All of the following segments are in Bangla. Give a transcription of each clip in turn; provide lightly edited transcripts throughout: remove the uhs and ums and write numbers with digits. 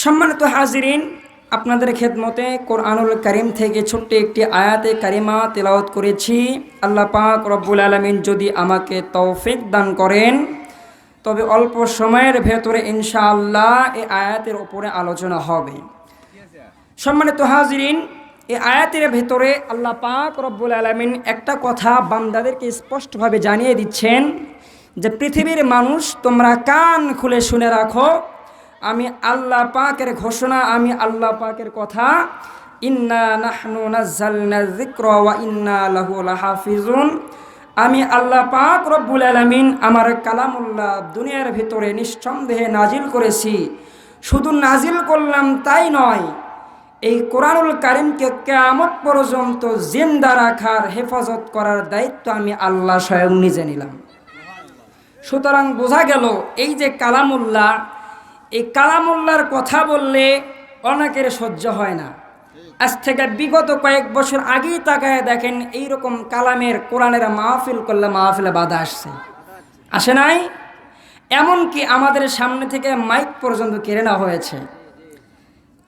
সম্মানিত হাজিরিন, আপনাদের খেদমতে কোরআনুল কারীম থেকে ছোট্ট একটি আয়াতে কারিমা তেলাওয়াত করেছি। আল্লাহ পাক রব্বুল আলামিন যদি আমাকে তৌফিক দান করেন তবে অল্প সময়ের ভেতরে ইনশাআল্লাহ এই আয়াতের উপরে আলোচনা হবে। সম্মানিত হাজিরিন, এই আয়াতের ভেতরে আল্লাহ পাক রব্বুল আলামিন একটা কথা বান্দাদেরকে স্পষ্টভাবে জানিয়ে দিচ্ছেন যে পৃথিবীর মানুষ, তোমরা কান খুলে শুনে রাখো, আমি আল্লাহ পাকের ঘোষণা, আমি আল্লাহ পাকের কথা, ইন্না নাহনু নাযালনা যিকরা ওয়া ইন্না লাহু লাহাফিজুন। আমি আল্লাহ পাক রব্বুল আলামিন আমার কালামুল্লাহ দুনিয়ার ভিতরে নিঃসন্দেহে নাজিল করেছি। শুধু নাজিল করলাম তাই নয়, এই কোরআনুল কারীমকে কিয়ামত পর্যন্ত জিন্দা রাখার, হেফাজত করার দায়িত্ব আমি আল্লাহ স্বয়ং নিজে নিলাম। সুতরাং বোঝা গেল এই যে কালামুল্লাহ, এই কালামুল্লাহর কথা বললে অনেকের সহ্য হয় না। আজ থেকে বিগত কয়েক বছর আগেই তাকায় দেখেন, এইরকম কালামের কোরআনের মাহফিল করলে মাহফিলে বাধা আসে নাই? এমনকি আমাদের সামনে থেকে মাইক পর্যন্ত কেড়ে নেওয়া হয়েছে।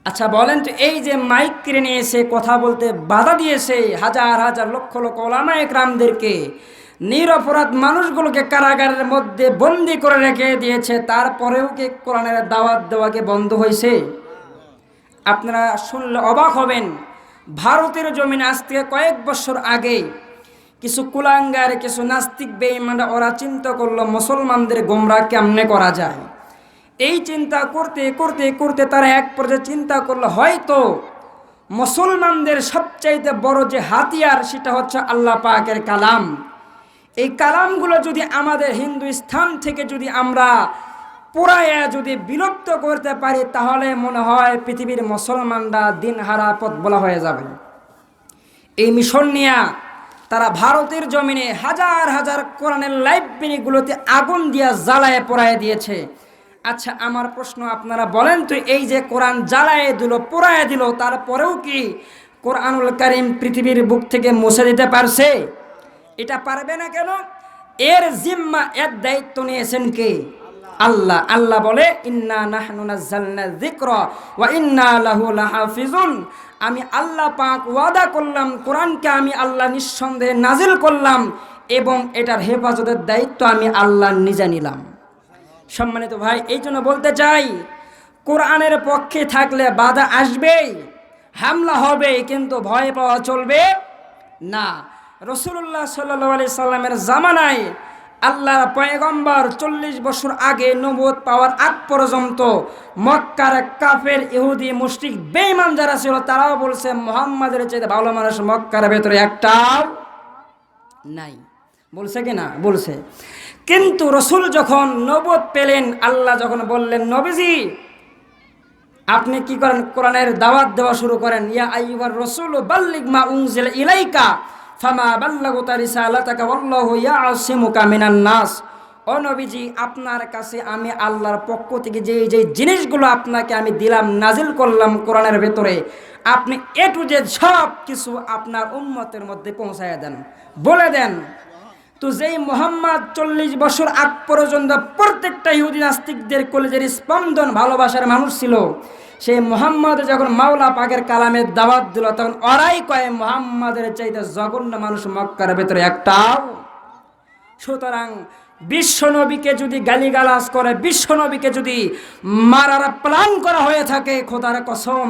আচ্ছা বলেন তো, এই যে মাইক কেড়ে নিয়েছে, কথা বলতে বাধা দিয়েছে, হাজার হাজার লক্ষ লক্ষ ওলামায়ে কেরামদেরকে, নিরপরাধ মানুষগুলোকে কারাগারের মধ্যে বন্দি করে রেখে দিয়েছে, তারপরেও কি কোরআনের দাওয়াত দেওয়াকে বন্ধ হয়েছে? আপনারা শুনলে অবাক হবেন। ভারতের জমিনে আজ থেকে কয়েক বছর আগে কিছু কুলাঙ্গার, কিছু নাস্তিক বেঈমানরা ওরা চিন্তা করলো মুসলমানদের গোমরাহ কেমনে করা যায়। এই চিন্তা করতে করতে করতে তারা এক পর্যায়ে চিন্তা করলো, হয়তো মুসলমানদের সবচাইতে বড় যে হাতিয়ার সেটা হচ্ছে আল্লাহ পাকের কালাম। এই কালামগুলো যদি আমাদের হিন্দুস্তান থেকে যদি আমরা পুরায়া যদি বিলুপ্ত করতে পারি, তাহলে মনে হয় পৃথিবীর মুসলমানরা দিনহারা পথ বলা হয়ে যাবে। এই মিশন নিয়ে তারা ভারতের জমিনে হাজার হাজার কোরআনের লাইব্রেরিগুলোতে আগুন দিয়া জ্বালায় পোড়ায় দিয়েছে। আচ্ছা আমার প্রশ্ন, আপনারা বলেন তো, এই যে কোরআন জ্বালায় দিল, পোড়ায় দিল, তারপরেও কি কোরআনুল কারীম পৃথিবীর বুক থেকে মুছে দিতে পারছে? এটা পারবে না কেন? এর জিম্মা, এর দায়িত্ব নিয়েছেন কে? আল্লাহ। আল্লাহ বলে, ইন্না নাহনু নাযালনা যিকরা ওয়া ইন্না লাহু লাহাফিজুন। আমি আল্লাহ পাক ওয়াদা করলাম, কোরআনকে আমি আল্লাহ নিঃসন্দেহে নাজিল করলাম এবং এটার হেফাজতের দায়িত্ব আমি আল্লাহ নিজে নিলাম। সম্মানিত ভাই, এই জন্য বলতে চাই, কোরআনের পক্ষে থাকলে বাধা আসবেই, হামলা হবে, কিন্তু ভয় পাওয়া চলবে না। রাসূলুল্লাহ সাল্লাল্লাহু আলাইহি সাল্লামের জামানায় আল্লাহর পয়গম্বর 40 বছর আগে নবুয়ত পাওয়ার আগ পর্যন্ত মক্কার কাফের, ইহুদি, মুশরিক, বেঈমান যারা ছিল, তারাও বলছে মুহাম্মাদের চাইতে ভালো মানুষ মক্কার ভেতরে একটাও নাই। বলছে কি না? বলছে। কিন্তু রাসূল যখন নবুয়ত পেলেন, আল্লাহ যখন বললেন, নবীজি আপনি কি করেন? কোরআনের দাওয়াত দেওয়া শুরু করেন। ইয়া আইয়ুহার রাসূলু বাল্লিগ মা উনজিলা ইলাইকা ফামা বাল্লাগতা রিসালাতাকা ওয়াল্লাহু ইয়াসিমুকা মিনান নাস। ও নবীজি, আপনার কাছে আমি আল্লাহর পক্ষ থেকে যে জিনিসগুলো আপনাকে আমি দিলাম, নাজিল করলাম কোরআনের ভেতরে, আপনি এ টু জেড সব কিছু আপনার উম্মতের মধ্যে পৌঁছায় দেন, বলে দেন। তো যেই মুহাম্মদ 40 বছর আগ পর্যন্ত প্রত্যেকটা ইহুদি নাস্তিকদের কলেজের স্পন্দন, ভালোবাসার মানুষ ছিল, সেই মুহাম্মদ যখন মাওলা পাকের কালামের দাওয়াত দিল, তখন ওরাই কয় মুহাম্মাদের চাইতে জঘন্য মানুষ মক্কার ভেতরে একটাও। সুতরাং বিশ্ব নবীকে যদি গালিগালাজ করে, বিশ্ব নবীকে যদি মারার প্ল্যান করা হয়ে থাকে, খোদার কসম,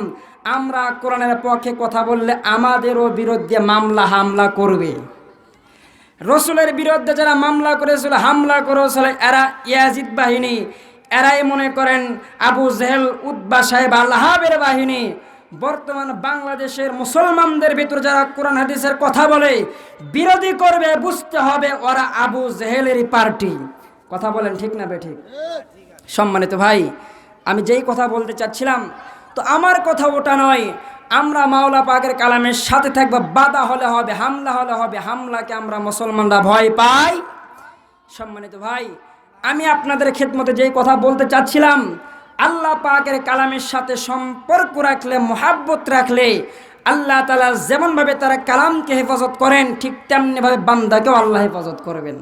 আমরা কোরআনের পক্ষে কথা বললে আমাদেরও বিরুদ্ধে মামলা হামলা করবে। রসুলের বিরুদ্ধে যারা মামলা করেছিল, হামলা করেছিল, এরা ইয়াজিদ বাহিনী, এরাই মনে করেন আবু জেহেল, উতবা সাহেব, লাহাবের বাহিনী। বর্তমান বাংলাদেশের মুসলমানদের ভিতরে যারা কোরআন হাদিসের কথা বলে, বিরোধী করবে, বুঝতে হবে ওরা আবু জেহেলেরই পার্টি। কথা বলেন ঠিক না বেঠিক? সম্মানিত ভাই, আমি যেই কথা বলতে চাচ্ছিলাম, তো আমার কথা ওটা নয়। আমরা মাওলা পাকের কালামের সাথে থাকবো, বাধা হলে হবে, হামলা হলে হবে। হামলাকে আমরা মুসলমানরা ভয় পাই। সম্মানিত ভাই, আমি আপনাদের খেদমতে যেই কথা বলতে চাচ্ছিলাম, আল্লাহ পাকের কালামের সাথে সম্পর্ক রাখলে, মুহাব্বত রাখলে, আল্লাহ তাআলা যেমনভাবে তারা কালামকে হেফাজত করেন, ঠিক তেমনিভাবে বান্দাকেও আল্লাহ হেফাজত করবেন।